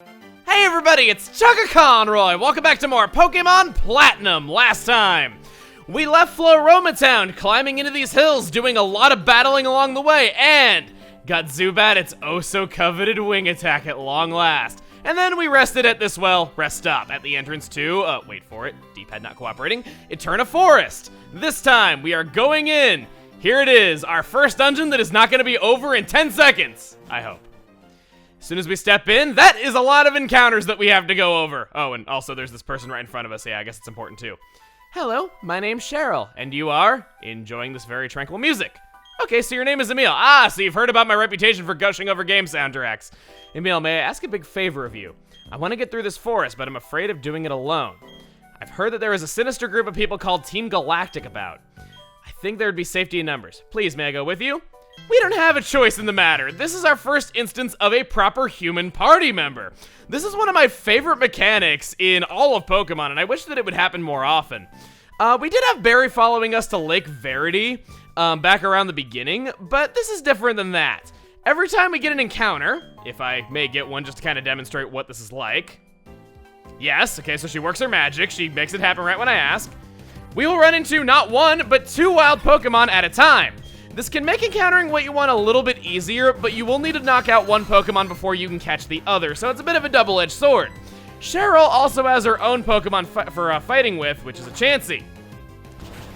Hey everybody, it's Chugga Conroy! Welcome back to more Pokemon Platinum. Last time, we left Floroma Town, climbing into these hills, doing a lot of battling along the way, and got Zubat its oh-so-coveted wing attack at long last. And then we rested at this, rest stop at the entrance to, wait for it, D-pad not cooperating, Eterna Forest. This time, we are going in. Here it is, our first dungeon that is not going to be over in 10 seconds, I hope. As soon as we step in, that is a lot of encounters that we have to go over. Oh, and also there's this person right in front of us. Yeah, I guess it's important too. Hello, my name's Cheryl, and you are enjoying this very tranquil music. Okay, so your name is Emil. So you've heard about my reputation for gushing over game soundtracks. Emil, may I ask a big favor of you? I want to get through this forest, but I'm afraid of doing it alone. I've heard that there is a sinister group of people called Team Galactic about. I think there would be safety in numbers. Please, may I go with you? We don't have a choice in the matter. This is our first instance of a proper human party member. This is one of my favorite mechanics in all of Pokemon, and I wish that it would happen more often. We did have Barry following us to Lake Verity back around the beginning, but this is different than that. Every time we get an encounter, if I may get one just to kind of demonstrate what this is like. Yes, okay, so she works her magic. She makes it happen right when I ask. We will run into not one, but 2 wild Pokemon at a time. This can make encountering what you want a little bit easier, but you will need to knock out one Pokemon before you can catch the other, so it's a bit of a double-edged sword. Cheryl also has her own Pokemon for fighting with, which is a Chansey.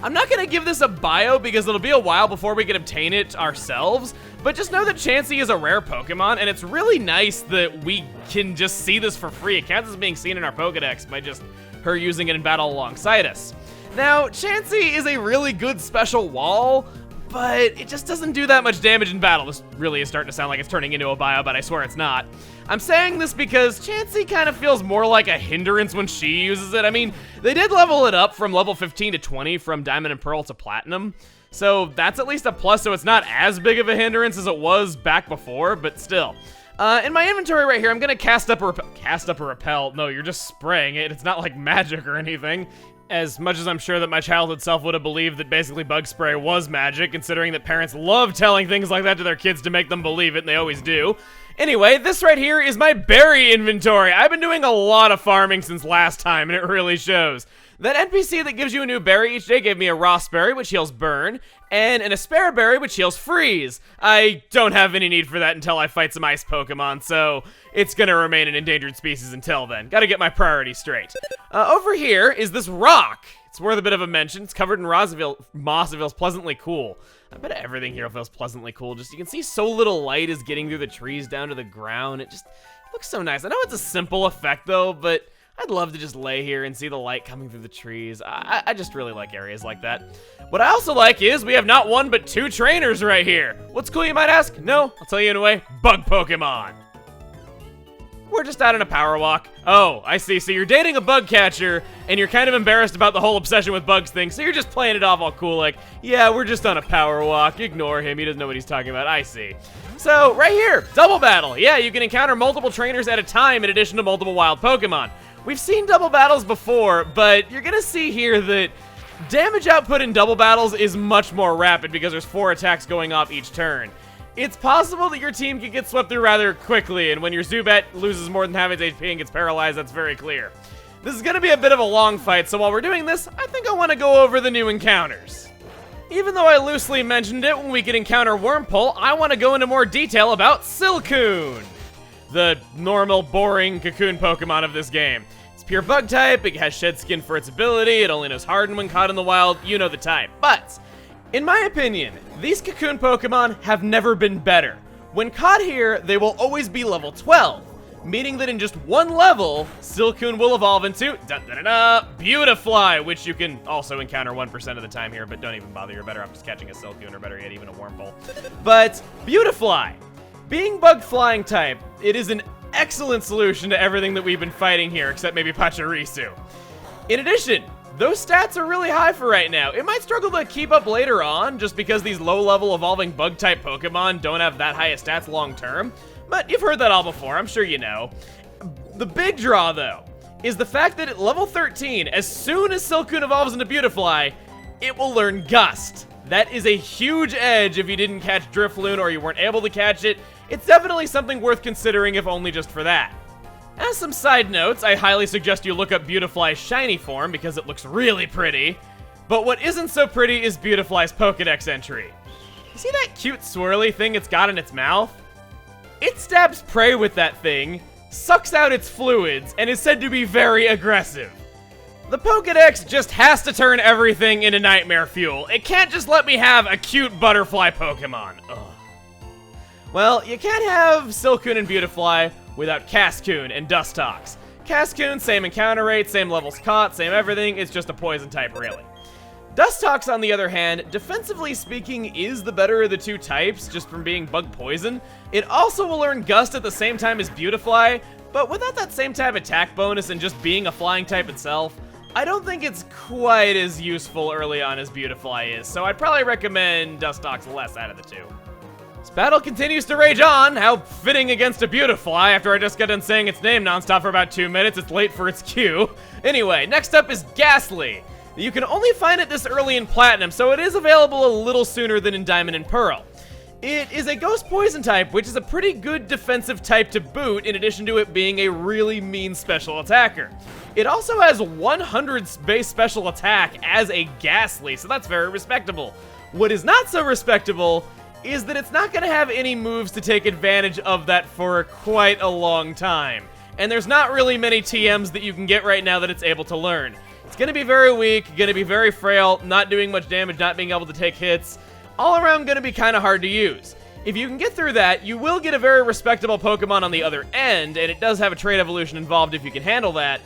I'm not going to give this a bio because it'll be a while before we can obtain it ourselves, but just know that Chansey is a rare Pokemon, and it's really nice that we can just see this for free. It counts as being seen in our Pokedex by just her using it in battle alongside us. Now, Chansey is a really good special wall, but it just doesn't do that much damage in battle. This really is starting to sound like it's turning into a bio, but I swear it's not. I'm saying this because Chansey kind of feels more like a hindrance when she uses it. I mean, they did level it up from level 15 to 20 from Diamond and Pearl to Platinum, so that's at least a plus, so it's not as big of a hindrance as it was back before, but still. In my inventory right here, I'm gonna cast up a repel. No, you're just spraying it. It's not like magic or anything. As much as I'm sure that my childhood self would have believed that basically bug spray was magic, considering that parents love telling things like that to their kids to make them believe it, and they always do. Anyway, this right here is my berry inventory. I've been doing a lot of farming since last time, and it really shows. That NPC that gives you a new berry each day gave me a Ross berry, which heals burn, and an Aspera berry, which heals freeze. I don't have any need for that until I fight some ice Pokemon, so it's gonna remain an endangered species until then. Gotta get my priorities straight. Over here is this rock. It's worth a bit of a mention. It's covered in moss. It feels pleasantly cool. I bet everything here feels pleasantly cool. Just, you can see so little light is getting through the trees down to the ground. It looks so nice. I know it's a simple effect though, but I'd love to just lay here and see the light coming through the trees. I just really like areas like that. What I also like is we have not one but 2 trainers right here. What's cool, you might ask? No, I'll tell you anyway. Bug Pokemon. We're just out on a power walk. Oh, I see. So you're dating a bug catcher, and you're kind of embarrassed about the whole obsession with bugs thing, so you're just playing it off all cool like, yeah, we're just on a power walk. Ignore him. He doesn't know what he's talking about. I see. So, right here, double battle. Yeah, you can encounter multiple trainers at a time in addition to multiple wild Pokemon. We've seen double battles before, but you're gonna see here that damage output in double battles is much more rapid because there's 4 attacks going off each turn. It's possible that your team can get swept through rather quickly, and when your Zubat loses more than half its HP and gets paralyzed, that's very clear. This is gonna be a bit of a long fight, so while we're doing this, I think I wanna go over the new encounters. Even though I loosely mentioned it when we could encounter Wurmple, I wanna go into more detail about Silcoon, the normal, boring cocoon Pokemon of this game. It's pure bug type, it has shed skin for its ability, it only knows Harden when caught in the wild, you know the type. But, in my opinion, these cocoon Pokemon have never been better. When caught here, they will always be level 12, meaning that in just one level, Silcoon will evolve into Beautifly, which you can also encounter 1% of the time here, but don't even bother, you're better off just catching a Silcoon, or better yet, even a Wurmple. But, Beautifly. Being bug flying type, it is an excellent solution to everything that we've been fighting here, except maybe Pachirisu. In addition, those stats are really high for right now. It might struggle to keep up later on, just because these low-level evolving bug-type Pokemon don't have that high of stats long-term, but you've heard that all before, I'm sure you know. The big draw, though, is the fact that at level 13, as soon as Silcoon evolves into Beautifly, it will learn Gust. That is a huge edge if you didn't catch Drifloon or you weren't able to catch it. It's definitely something worth considering, if only just for that. As some side notes, I highly suggest you look up Beautifly's shiny form because it looks really pretty. But what isn't so pretty is Beautifly's Pokedex entry. You see that cute swirly thing it's got in its mouth? It stabs prey with that thing, sucks out its fluids, and is said to be very aggressive. The Pokedex just has to turn everything into nightmare fuel. It can't just let me have a cute butterfly Pokemon. Ugh. Well, you can't have Silcoon and Beautifly without Cascoon and Dustox. Cascoon, same encounter rate, same levels caught, same everything, it's just a poison type really. Dustox, on the other hand, defensively speaking, is the better of the two types, just from being bug poison. It also will learn Gust at the same time as Beautifly, but without that same type attack bonus and just being a flying type itself, I don't think it's quite as useful early on as Beautifly is, so I'd probably recommend Dustox less out of the two. This battle continues to rage on. How fitting against a Beautifly after I just got done saying its name nonstop for about 2 minutes. It's late for its cue. Anyway, next up is Ghastly. You can only find it this early in Platinum, so it is available a little sooner than in Diamond and Pearl. It is a Ghost Poison type, which is a pretty good defensive type to boot, in addition to it being a really mean special attacker. It also has 100 base special attack as a Ghastly, so that's very respectable. What is not so respectable is that it's not going to have any moves to take advantage of that for quite a long time. And there's not really many TMs that you can get right now that it's able to learn. It's going to be very weak, going to be very frail, not doing much damage, not being able to take hits. All around going to be kind of hard to use. If you can get through that, you will get a very respectable Pokemon on the other end, and it does have a trait evolution involved if you can handle that.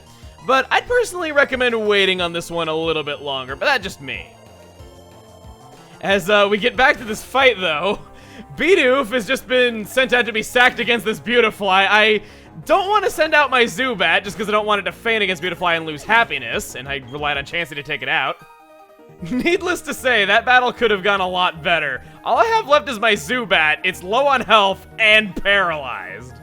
But I'd personally recommend waiting on this one a little bit longer, but that's just me. As we get back to this fight, though, Bidoof has just been sent out to be sacked against this Beautifly. I don't want to send out my Zubat just because I don't want it to faint against Beautifly and lose happiness, and I relied on Chansey to take it out. Needless to say, that battle could have gone a lot better. All I have left is my Zubat. It's low on health and paralyzed.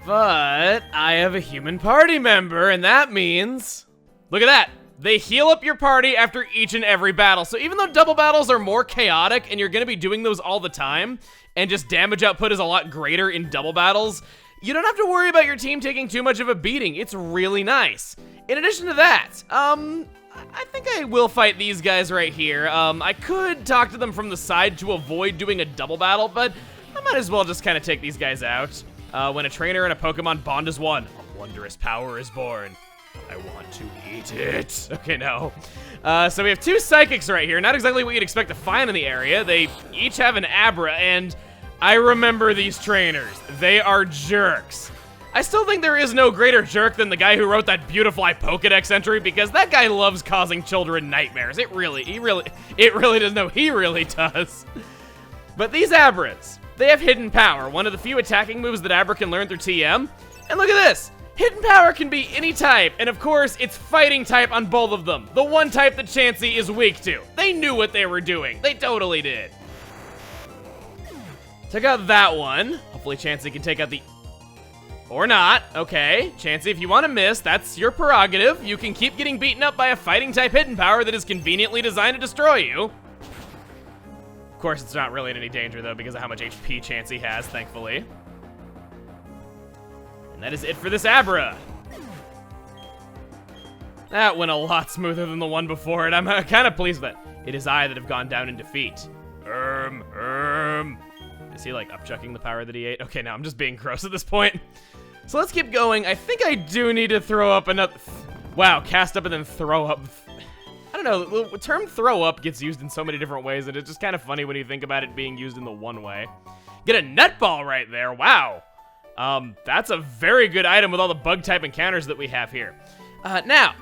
But I have a human party member, and that means... Look at that! They heal up your party after each and every battle. So even though double battles are more chaotic and you're going to be doing those all the time, and just damage output is a lot greater in double battles, you don't have to worry about your team taking too much of a beating. It's really nice. In addition to that, I think I will fight these guys right here. I could talk to them from the side to avoid doing a double battle, but I might as well just kind of take these guys out. When a trainer and a Pokemon bond as one, a wondrous power is born. I want to eat it. Okay, no. So we have two Psychics right here. Not exactly what you'd expect to find in the area. They each have an Abra, and I remember these trainers. They are jerks. I still think there is no greater jerk than the guy who wrote that Beautifly Pokedex entry, because that guy loves causing children nightmares. It really does. No, he really does. But these Abras, they have Hidden Power, one of the few attacking moves that Abra can learn through TM. And look at this. Hidden Power can be any type, and of course, it's Fighting type on both of them. The one type that Chansey is weak to. They knew what they were doing. They totally did. Took out that one. Hopefully Chansey can take out the... Or not. Okay, Chansey, if you want to miss, that's your prerogative. You can keep getting beaten up by a Fighting type Hidden Power that is conveniently designed to destroy you. Of course, it's not really in any danger, though, because of how much HP Chansey has, thankfully. And that is it for this Abra. That went a lot smoother than the one before it. I'm kind of pleased with it. It is I that have gone down in defeat. Is he, like, upchucking the power that he ate? Okay, now I'm just being gross at this point. So let's keep going. I think I do need to throw up another... Wow, cast up and then throw up. I don't know, the term throw up gets used in so many different ways, and it's just kind of funny when you think about it being used in the one way. Get a Nutball right there, wow. That's a very good item with all the bug type encounters that we have here. Now,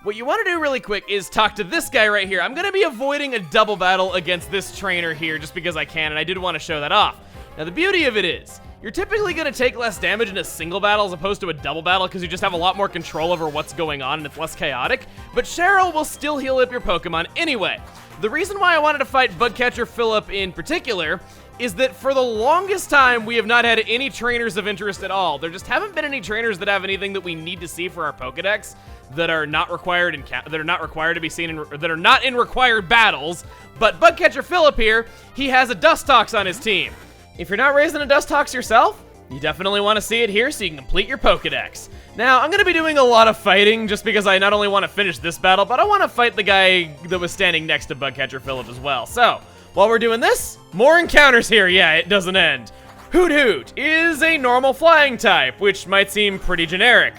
what you want to do really quick is talk to this guy right here. I'm going to be avoiding a double battle against this trainer here just because I can, and I did want to show that off. Now, the beauty of it is, you're typically going to take less damage in a single battle as opposed to a double battle because you just have a lot more control over what's going on and it's less chaotic, but Cheryl will still heal up your Pokemon anyway. The reason why I wanted to fight Bugcatcher Phillip in particular is that for the longest time, we have not had any trainers of interest at all. There just haven't been any trainers that have anything that we need to see for our Pokedex that are not required to be seen that are not in required battles. But Bugcatcher Phillip here, he has a Dustox on his team. If you're not raising a Dustox yourself, You definitely want to see it here so you can complete your Pokedex. Now, I'm going to be doing a lot of fighting just because I not only want to finish this battle, but I want to fight the guy that was standing next to Bugcatcher Phillip as well. So, while we're doing this, more encounters here. Yeah, it doesn't end. Hoot Hoot is a normal flying type, which might seem pretty generic.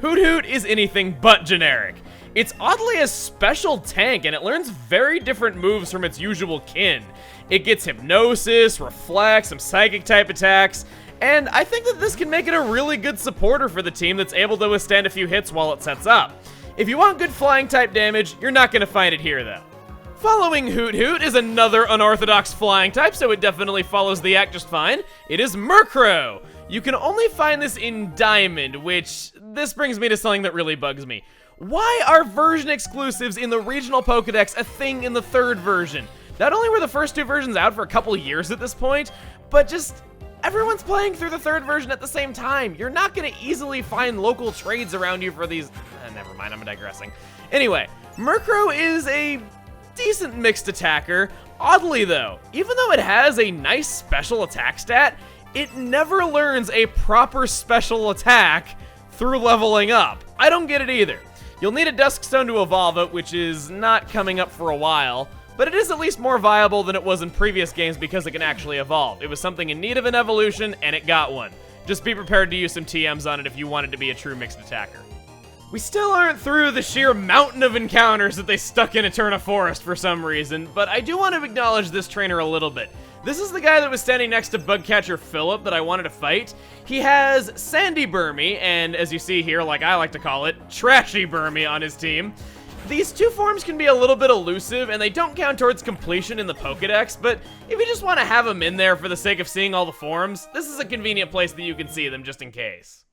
Hoot Hoot is anything but generic. It's oddly a special tank, and it learns very different moves from its usual kin. It gets Hypnosis, Reflect, some Psychic-type attacks, and I think that this can make it a really good supporter for the team that's able to withstand a few hits while it sets up. If you want good flying-type damage, you're not going to find it here, though. Following Hoot Hoot is another unorthodox flying type, so it definitely follows the act just fine. It is Murkrow. You can only find this in Diamond, which this brings me to something that really bugs me. Why are version exclusives in the regional Pokedex a thing in the third version? Not only were the first two versions out for a couple years at this point, but just everyone's playing through the third version at the same time. You're not going to easily find local trades around you for these. Never mind, I'm digressing. Anyway, Murkrow is a decent mixed attacker. Oddly though, even though it has a nice special attack stat, it never learns a proper special attack through leveling up. I don't get it either. You'll need a Duskstone to evolve it, which is not coming up for a while, but it is at least more viable than it was in previous games because it can actually evolve. It was something in need of an evolution, and it got one. Just be prepared to use some TMs on it if you wanted to be a true mixed attacker. We still aren't through the sheer mountain of encounters that they stuck in Eterna Forest for some reason, but I do want to acknowledge this trainer a little bit. This is the guy that was standing next to Bugcatcher Phillip that I wanted to fight. He has Sandy Burmy, and as you see here, like I like to call it, Trashy Burmy on his team. These two forms can be a little bit elusive, and they don't count towards completion in the Pokedex, but if you just want to have them in there for the sake of seeing all the forms, this is a convenient place that you can see them just in case.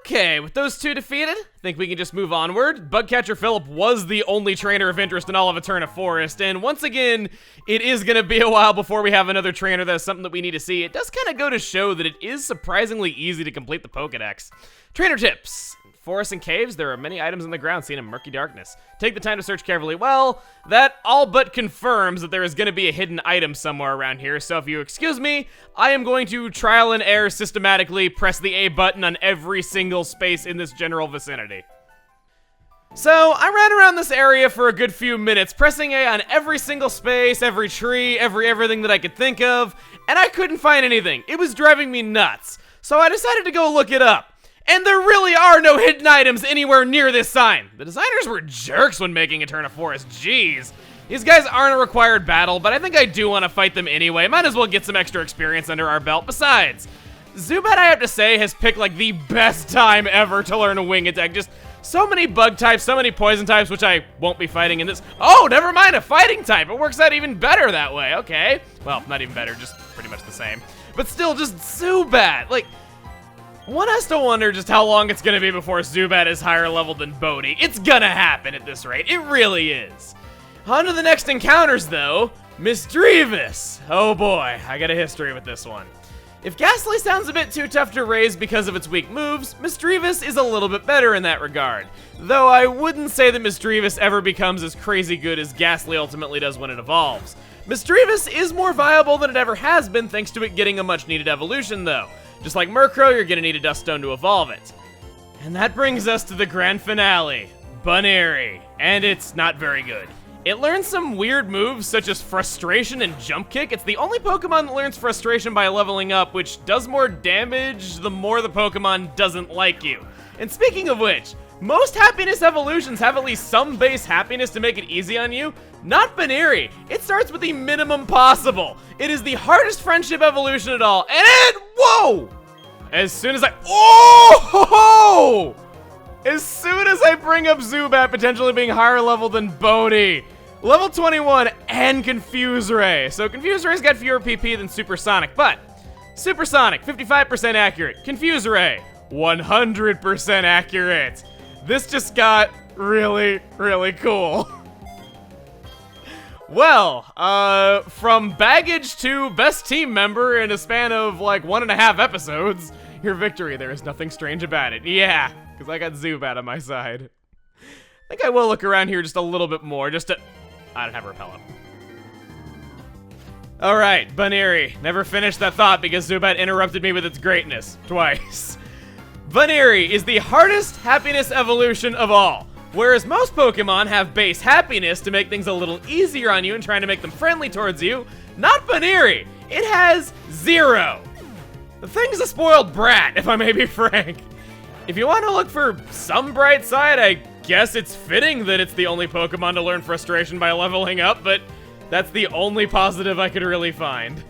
Okay, with those two defeated, I think we can just move onward. Bugcatcher Phillip was the only trainer of interest in all of Eterna Forest, and once again, it is going to be a while before we have another trainer that's something that we need to see. It does kind of go to show that it is surprisingly easy to complete the Pokedex. Trainer tips. In forests and caves, there are many items on the ground seen in murky darkness. Take the time to search carefully. Well, that all but confirms that there is going to be a hidden item somewhere around here, so if you excuse me, I am going to trial and error systematically press the A button on every single space in this general vicinity. So, I ran around this area for a good few minutes, pressing A on every single space, every tree, everything that I could think of, and I couldn't find anything. It was driving me nuts. So I decided to go look it up. And there really are no hidden items anywhere near this sign. The designers were jerks when making Eterna Forest, jeez. These guys aren't a required battle, but I think I do want to fight them anyway. Might as well get some extra experience under our belt. Besides, Zubat, I have to say, has picked like the best time ever to learn a wing attack. Just so many bug types, so many poison types, which I won't be fighting in this. Oh, never mind, a fighting type. It works out even better that way, okay. Well, not even better, just pretty much the same. But still, just Zubat, like, one has to wonder just how long it's gonna be before Zubat is higher level than Bodhi. It's gonna happen at this rate, it really is. On to the next encounters though, Misdreavus. Oh boy, I got a history with this one. If Ghastly sounds a bit too tough to raise because of its weak moves, Misdreavus is a little bit better in that regard. Though I wouldn't say that Misdreavus ever becomes as crazy good as Ghastly ultimately does when it evolves. Misdreavus is more viable than it ever has been thanks to it getting a much needed evolution though. Just like Murkrow, you're gonna need a Duskstone to evolve it. And that brings us to the grand finale, Buneary, and it's not very good. It learns some weird moves such as Frustration and Jump Kick. It's the only Pokemon that learns Frustration by leveling up, which does more damage the more the Pokemon doesn't like you. And speaking of which, most happiness evolutions have at least some base happiness to make it easy on you. Not Buneary. It starts with the minimum possible. It is the hardest friendship evolution at all. And it, whoa! As soon as as soon as I bring up Zubat potentially being higher level than Bodhi, level 21 and Confuse Ray. So Confuse Ray's got fewer PP than Supersonic, but Supersonic, 55% accurate. Confuse Ray, 100% accurate. This just got really, really cool. Well, from baggage to best team member in a span of like 1.5 episodes, your victory, there is nothing strange about it. Yeah, because I got Zubat on my side. I think I will look around here just a little bit more, just to... I don't have Repel up. Alright, Bunnery. Never finished that thought because Zubat interrupted me with its greatness. Twice. Bunnery is the hardest happiness evolution of all. Whereas most Pokemon have base happiness to make things a little easier on you and trying to make them friendly towards you, not Bunnery. It has 0. The thing's a spoiled brat, if I may be frank. If you want to look for some bright side, I guess it's fitting that it's the only Pokemon to learn frustration by leveling up, but that's the only positive I could really find.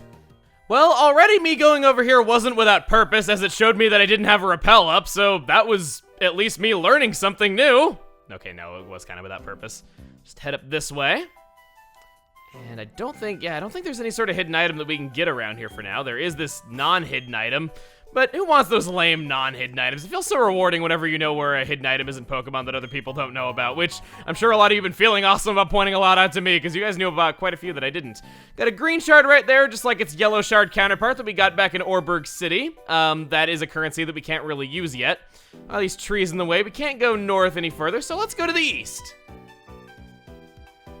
Well, already me going over here wasn't without purpose, as it showed me that I didn't have a repel up, so that was at least me learning something new. Okay, no, it was kind of without purpose. Just head up this way. And I don't think there's any sort of hidden item that we can get around here for now. There is this non-hidden item, but who wants those lame non-hidden items? It feels so rewarding whenever you know where a hidden item is in Pokemon that other people don't know about, which I'm sure a lot of you have been feeling awesome about pointing a lot out to me, because you guys knew about quite a few that I didn't. Got a green shard right there, just like its yellow shard counterpart that we got back in Orberg City. That is a currency that we can't really use yet. All these trees in the way, we can't go north any further, so let's go to the east.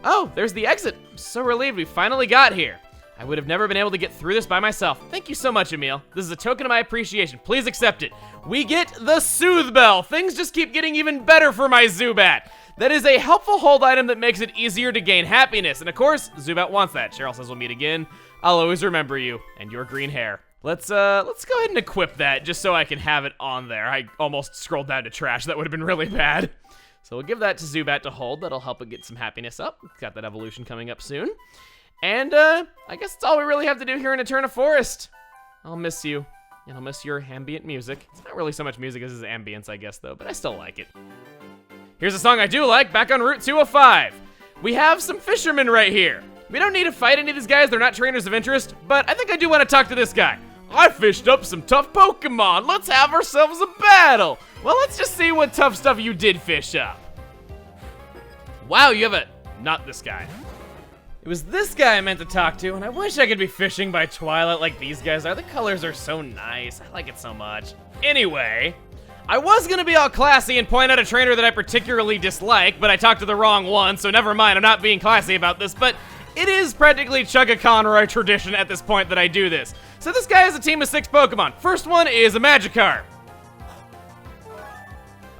Oh, there's the exit. I'm so relieved we finally got here. I would have never been able to get through this by myself. Thank you so much, Emil. This is a token of my appreciation. Please accept it. We get the Soothe Bell. Things just keep getting even better for my Zubat. That is a helpful hold item that makes it easier to gain happiness. And of course, Zubat wants that. Cheryl says we'll meet again. I'll always remember you and your green hair. Let's go ahead and equip that just so I can have it on there. I almost scrolled down to trash. That would have been really bad. So we'll give that to Zubat to hold. That'll help it get some happiness up. Got that evolution coming up soon. And I guess that's all we really have to do here in Eterna Forest. I'll miss you, and I'll miss your ambient music. It's not really so much music as it is ambience, I guess, though, but I still like it. Here's a song I do like, back on Route 205. We have some fishermen right here. We don't need to fight any of these guys, they're not trainers of interest, but I think I do want to talk to this guy. I fished up some tough Pokemon. Let's have ourselves a battle. Well, let's just see what tough stuff you did fish up. Wow, you have a... Not this guy. It was this guy I meant to talk to, and I wish I could be fishing by twilight like these guys are. The colors are so nice. I like it so much. Anyway, I was gonna be all classy and point out a trainer that I particularly dislike, but I talked to the wrong one, so never mind. I'm not being classy about this, but it is practically Chugga-Conroy tradition at this point that I do this. So this guy has a team of 6 Pokemon. First one is a Magikarp.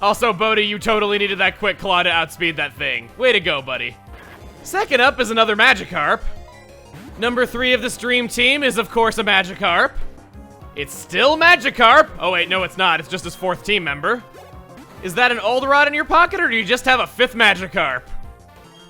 Also, Bodhi, you totally needed that quick claw to outspeed that thing. Way to go, buddy. Second up is another Magikarp. Number 3 of this dream team is, of course, a Magikarp. It's still Magikarp. Oh, wait, no, it's not. It's just his 4th team member. Is that an old rod in your pocket, or do you just have a 5th Magikarp?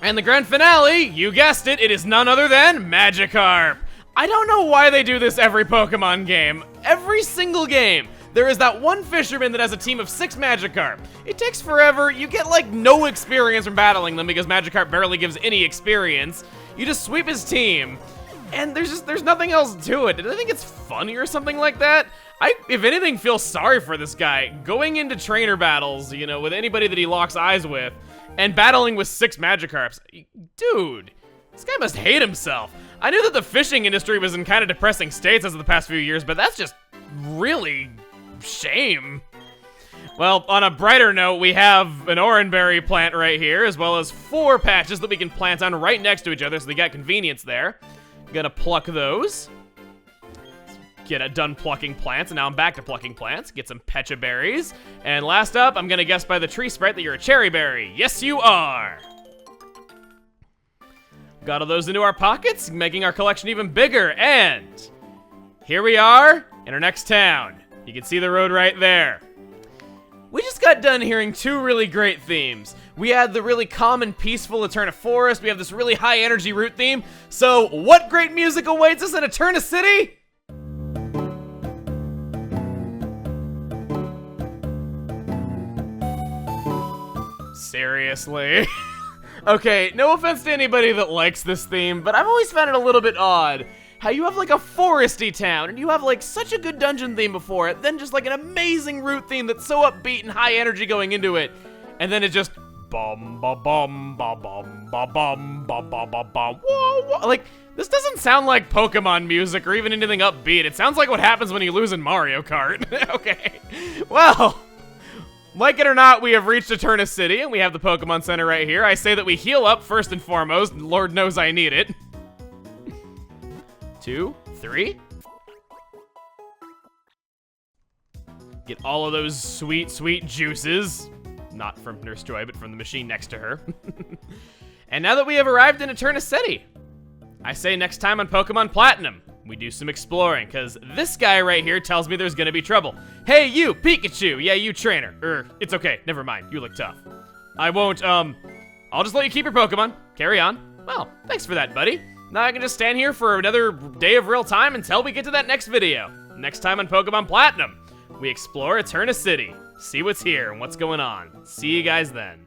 And the grand finale, you guessed it, it is none other than Magikarp. I don't know why they do this every Pokemon game. Every single game. There is that one fisherman that has a team of 6 Magikarp. It takes forever, you get like no experience from battling them because Magikarp barely gives any experience. You just sweep his team, and there's nothing else to it. Did I think it's funny or something like that? I, if anything, feel sorry for this guy. Going into trainer battles, you know, with anybody that he locks eyes with, and battling with 6 Magikarps. Dude, this guy must hate himself. I knew that the fishing industry was in kind of depressing states as of the past few years, but that's just really... shame. Well, on a brighter note, we have an Oranberry plant right here, as well as 4 patches that we can plant on right next to each other, so they got convenience there. Gonna pluck those. Get it done plucking plants, and now I'm back to plucking plants. Get some Pecha berries. And last up, I'm gonna guess by the tree sprite that you're a cherry berry. Yes, you are! Got all those into our pockets, making our collection even bigger, and here we are in our next town. You can see the road right there. We just got done hearing 2 really great themes. We had the really calm and peaceful Eterna Forest. We have this really high energy route theme. So what great music awaits us in Eterna City? Seriously? Okay, no offense to anybody that likes this theme, but I've always found it a little bit odd. How you have like a foresty town, and you have like such a good dungeon theme before it, then just like an amazing route theme that's so upbeat and high energy going into it, and then it just bum ba bum ba bum ba bum ba ba ba bum. Whoa. Like, this doesn't sound like Pokemon music or even anything upbeat. It sounds like what happens when you lose in Mario Kart. Okay, well, like it or not, we have reached Eterna City, and we have the Pokemon Center right here. I say that we heal up first and foremost. Lord knows I need it. 2, 3. Get all of those sweet, sweet juices. Not from Nurse Joy, but from the machine next to her. And now that we have arrived in Eterna City, I say next time on Pokemon Platinum, we do some exploring, because this guy right here tells me there's gonna be trouble. Hey, you, Pikachu! Yeah, you trainer. It's okay, never mind, you look tough. I won't, I'll just let you keep your Pokemon. Carry on. Well, thanks for that, buddy. Now I can just stand here for another day of real time until we get to that next video. Next time on Pokemon Platinum, we explore Eterna City, see what's here and what's going on. See you guys then.